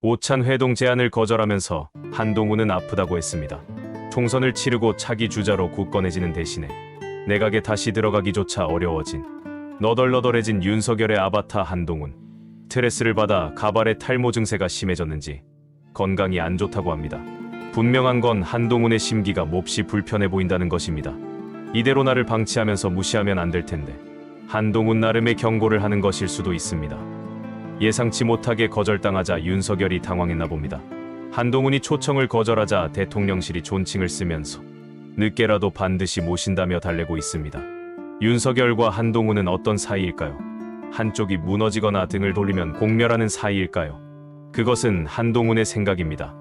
오찬 회동 제안을 거절하면서 한동훈은 아프다고 했습니다. 총선을 치르고 차기 주자로 굳건해지는 대신에 내각에 다시 들어가기조차 어려워진 너덜너덜해진 윤석열의 아바타 한동훈. 스트레스를 받아 가발의 탈모 증세가 심해졌는지 건강이 안 좋다고 합니다. 분명한 건 한동훈의 심기가 몹시 불편해 보인다는 것입니다. 이대로 나를 방치하면서 무시하면 안 될 텐데 한동훈 나름의 경고를 하는 것일 수도 있습니다. 예상치 못하게 거절당하자 윤석열이 당황했나 봅니다. 한동훈이 초청을 거절하자 대통령실이 존칭을 쓰면서 늦게라도 반드시 모신다며 달래고 있습니다. 윤석열과 한동훈은 어떤 사이일까요? 한쪽이 무너지거나 등을 돌리면 공멸하는 사이일까요? 그것은 한동훈의 생각입니다.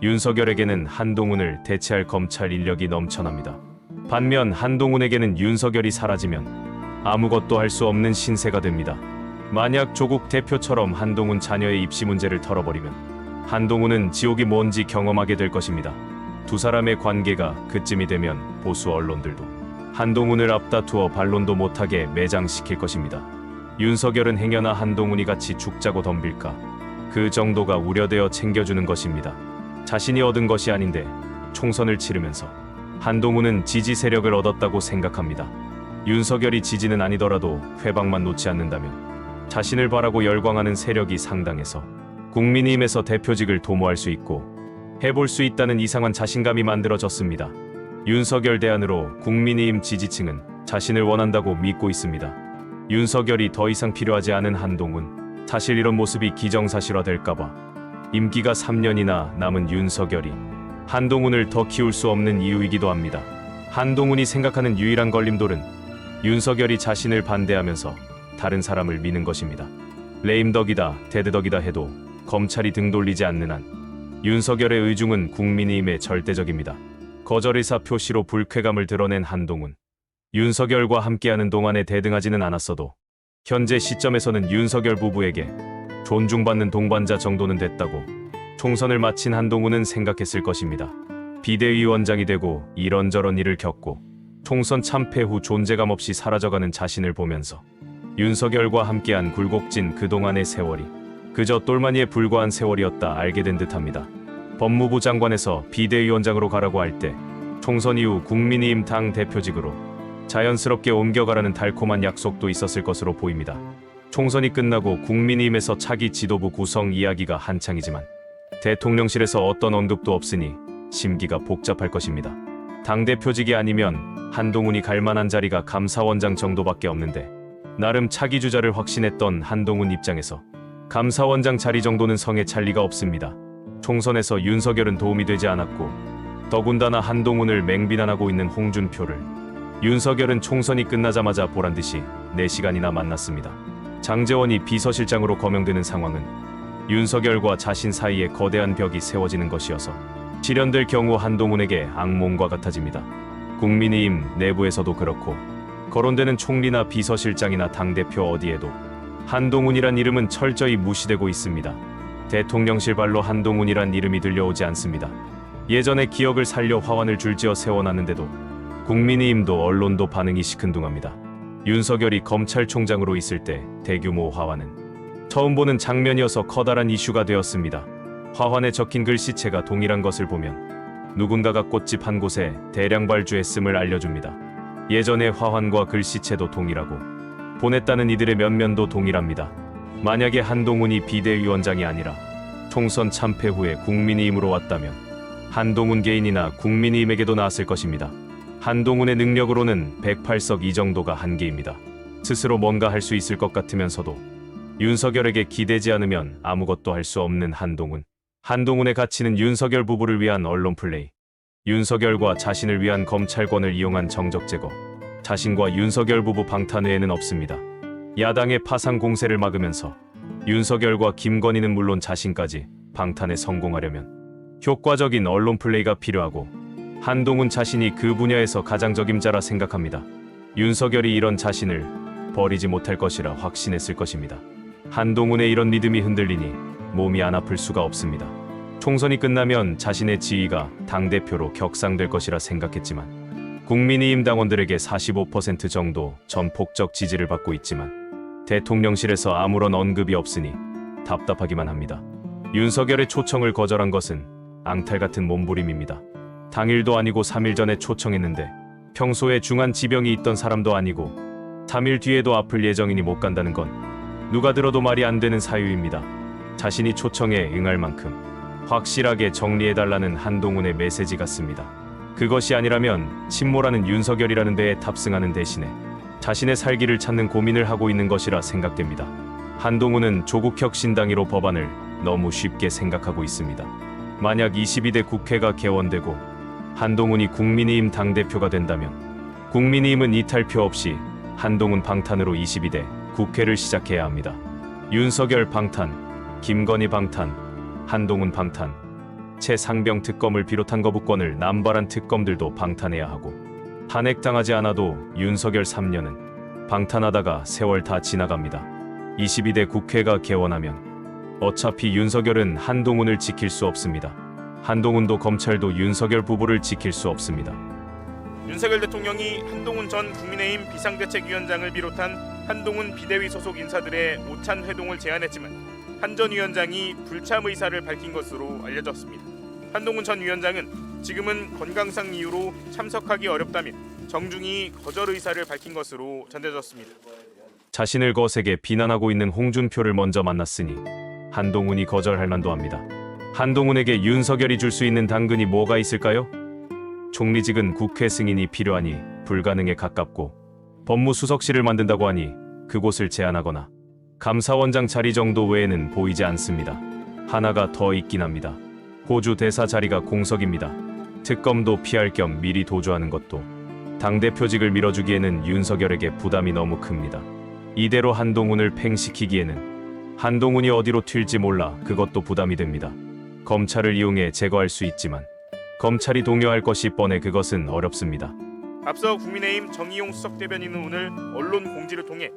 윤석열에게는 한동훈을 대체할 검찰 인력이 넘쳐납니다. 반면 한동훈에게는 윤석열이 사라지면 아무것도 할 수 없는 신세가 됩니다. 만약 조국 대표처럼 한동훈 자녀의 입시 문제를 털어버리면 한동훈은 지옥이 뭔지 경험하게 될 것입니다. 두 사람의 관계가 그쯤이 되면 보수 언론들도 한동훈을 앞다투어 반론도 못하게 매장시킬 것입니다. 윤석열은 행여나 한동훈이 같이 죽자고 덤빌까? 그 정도가 우려되어 챙겨주는 것입니다. 자신이 얻은 것이 아닌데 총선을 치르면서 한동훈은 지지 세력을 얻었다고 생각합니다. 윤석열이 지지는 아니더라도 회방만 놓지 않는다면 자신을 바라고 열광하는 세력이 상당해서 국민의힘에서 대표직을 도모할 수 있고 해볼 수 있다는 이상한 자신감이 만들어졌습니다. 윤석열 대안으로 국민의힘 지지층은 자신을 원한다고 믿고 있습니다. 윤석열이 더 이상 필요하지 않은 한동훈, 사실 이런 모습이 기정사실화될까봐 임기가 3년이나 남은 윤석열이 한동훈을 더 키울 수 없는 이유이기도 합니다. 한동훈이 생각하는 유일한 걸림돌은 윤석열이 자신을 반대하면서 다른 사람을 미는 것입니다. 레임덕이다, 데드덕이다 해도 검찰이 등 돌리지 않는 한 윤석열의 의중은 국민의힘에 절대적입니다. 거절 의사 표시로 불쾌감을 드러낸 한동훈. 윤석열과 함께하는 동안에 대등하지는 않았어도 현재 시점에서는 윤석열 부부에게 존중받는 동반자 정도는 됐다고 총선을 마친 한동훈은 생각했을 것입니다. 비대위원장이 되고 이런저런 일을 겪고 총선 참패 후 존재감 없이 사라져가는 자신을 보면서 윤석열과 함께한 굴곡진 그동안의 세월이 그저 똘마니에 불과한 세월이었다 알게 된 듯합니다. 법무부 장관에서 비대위원장으로 가라고 할 때 총선 이후 국민의힘 당 대표직으로 자연스럽게 옮겨가라는 달콤한 약속도 있었을 것으로 보입니다. 총선이 끝나고 국민의힘에서 차기 지도부 구성 이야기가 한창이지만 대통령실에서 어떤 언급도 없으니 심기가 복잡할 것입니다. 당대표직이 아니면 한동훈이 갈만한 자리가 감사원장 정도밖에 없는데 나름 차기 주자를 확신했던 한동훈 입장에서 감사원장 자리 정도는 성에 찰 리가 없습니다. 총선에서 윤석열은 도움이 되지 않았고 더군다나 한동훈을 맹비난하고 있는 홍준표를 윤석열은 총선이 끝나자마자 보란듯이 4시간이나 만났습니다. 장제원이 비서실장으로 거명되는 상황은 윤석열과 자신 사이에 거대한 벽이 세워지는 것이어서 실현될 경우 한동훈에게 악몽과 같아집니다. 국민의힘 내부에서도 그렇고 거론되는 총리나 비서실장이나 당대표 어디에도 한동훈이란 이름은 철저히 무시되고 있습니다. 대통령실 발로 한동훈이란 이름이 들려오지 않습니다. 예전의 기억을 살려 화환을 줄지어 세워놨는데도 국민의힘도 언론도 반응이 시큰둥합니다. 윤석열이 검찰총장으로 있을 때 대규모 화환은 처음 보는 장면이어서 커다란 이슈가 되었습니다. 화환에 적힌 글씨체가 동일한 것을 보면 누군가가 꽃집 한 곳에 대량 발주했음을 알려줍니다. 예전의 화환과 글씨체도 동일하고 보냈다는 이들의 면면도 동일합니다. 만약에 한동훈이 비대위원장이 아니라 총선 참패 후에 국민의힘으로 왔다면 한동훈 개인이나 국민의힘에게도 나왔을 것입니다. 한동훈의 능력으로는 108석 이 정도가 한계입니다. 스스로 뭔가 할 수 있을 것 같으면서도 윤석열에게 기대지 않으면 아무것도 할 수 없는 한동훈. 한동훈의 가치는 윤석열 부부를 위한 언론 플레이, 윤석열과 자신을 위한 검찰권을 이용한 정적 제거, 자신과 윤석열 부부 방탄 외에는 없습니다. 야당의 파상 공세를 막으면서 윤석열과 김건희는 물론 자신까지 방탄에 성공하려면 효과적인 언론 플레이가 필요하고 한동훈 자신이 그 분야에서 가장 적임자라 생각합니다. 윤석열이 이런 자신을 버리지 못할 것이라 확신했을 것입니다. 한동훈의 이런 믿음이 흔들리니 몸이 안 아플 수가 없습니다. 총선이 끝나면 자신의 지위가 당대표로 격상될 것이라 생각했지만 국민의힘 당원들에게 45% 정도 전폭적 지지를 받고 있지만 대통령실에서 아무런 언급이 없으니 답답하기만 합니다. 윤석열의 초청을 거절한 것은 앙탈 같은 몸부림입니다. 당일도 아니고 3일 전에 초청했는데 평소에 중한 지병이 있던 사람도 아니고 3일 뒤에도 아플 예정이니 못 간다는 건 누가 들어도 말이 안 되는 사유입니다. 자신이 초청에 응할 만큼 확실하게 정리해달라는 한동훈의 메시지 같습니다. 그것이 아니라면 침몰하는 윤석열이라는 데에 탑승하는 대신에 자신의 살기를 찾는 고민을 하고 있는 것이라 생각됩니다. 한동훈은 조국혁신당 1호 법안을 너무 쉽게 생각하고 있습니다. 만약 22대 국회가 개원되고 한동훈이 국민의힘 당대표가 된다면 국민의힘은 이탈표 없이 한동훈 방탄으로 22대 국회를 시작해야 합니다. 윤석열 방탄, 김건희 방탄, 한동훈 방탄, 최상병 특검을 비롯한 거부권을 남발한 특검들도 방탄해야 하고 탄핵당하지 않아도 윤석열 3년은 방탄하다가 세월 다 지나갑니다. 22대 국회가 개원하면 어차피 윤석열은 한동훈을 지킬 수 없습니다. 한동훈도 검찰도 윤석열 부부를 지킬 수 없습니다. 윤석열 대통령이 한동훈 전 국민의힘 비상대책위원장을 비롯한 한동훈 비대위 소속 인사들의 오찬 회동을 제안했지만 한 전 위원장이 불참 의사를 밝힌 것으로 알려졌습니다. 한동훈 전 위원장은 지금은 건강상 이유로 참석하기 어렵다며 정중히 거절 의사를 밝힌 것으로 전해졌습니다. 자신을 거세게 비난하고 있는 홍준표를 먼저 만났으니 한동훈이 거절할 만도 합니다. 한동훈에게 윤석열이 줄 수 있는 당근이 뭐가 있을까요? 총리직은 국회 승인이 필요하니 불가능에 가깝고 법무수석실을 만든다고 하니 그곳을 제안하거나 감사원장 자리 정도 외에는 보이지 않습니다. 하나가 더 있긴 합니다. 호주 대사 자리가 공석입니다. 특검도 피할 겸 미리 도주하는 것도 당대표직을 밀어주기에는 윤석열에게 부담이 너무 큽니다. 이대로 한동훈을 팽시키기에는 한동훈이 어디로 튈지 몰라 그것도 부담이 됩니다. 검찰을 이용해 제거할 수 있지만 검찰이 동요할 것이 뻔해 그것은 어렵습니다. 앞서 국민의힘 정의용 수석대변인은 오늘 언론 공지를 통해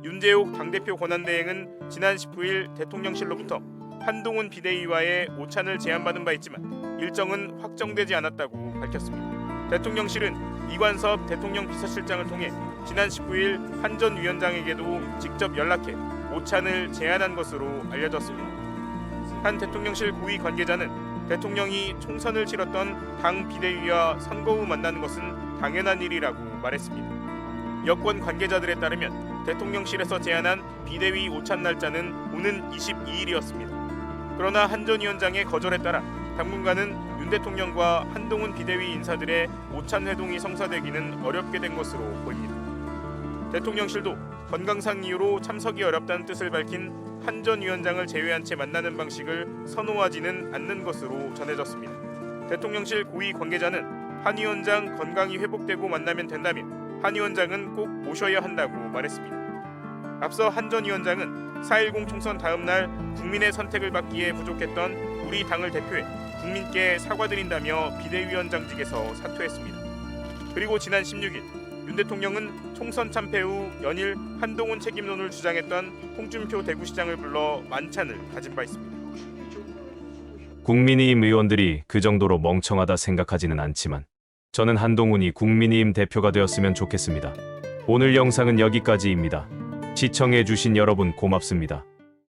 윤재욱 당대표 권한대행은 지난 19일 대통령실로부터 한동훈 비대위와의 오찬을 제안받은 바 있지만 일정은 확정되지 않았다고 밝혔습니다. 대통령실은 이관섭 대통령 비서실장을 통해 지난 19일 한 전 위원장에게도 직접 연락해 오찬을 제안한 것으로 알려졌습니다. 한 대통령실 고위 관계자는 대통령이 총선을 치렀던 당 비대위와 선거 후 만나는 것은 당연한 일이라고 말했습니다. 여권 관계자들에 따르면 대통령실에서 제안한 비대위 오찬 날짜는 오는 22일이었습니다. 그러나 한 전 위원장의 거절에 따라 당분간은 윤 대통령과 한동훈 비대위 인사들의 오찬 회동이 성사되기는 어렵게 된 것으로 보입니다. 대통령실도 건강상 이유로 참석이 어렵다는 뜻을 밝힌 한 전 위원장을 제외한 채 만나는 방식을 선호하지는 않는 것으로 전해졌습니다. 대통령실 고위 관계자는 한 위원장 건강이 회복되고 만나면 된다며 한 위원장은 꼭 모셔야 한다고 말했습니다. 앞서 한 전 위원장은 4.10 총선 다음 날 국민의 선택을 받기에 부족했던 우리 당을 대표해 국민께 사과드린다며 비대위원장직에서 사퇴했습니다. 그리고 지난 16일 윤 대통령은 총선 참패 후 연일 한동훈 책임론을 주장했던 홍준표 대구시장을 불러 만찬을 가진 바 있습니다. 국민의힘 의원들이 그 정도로 멍청하다 생각하지는 않지만 저는 한동훈이 국민의힘 대표가 되었으면 좋겠습니다. 오늘 영상은 여기까지입니다. 시청해주신 여러분 고맙습니다.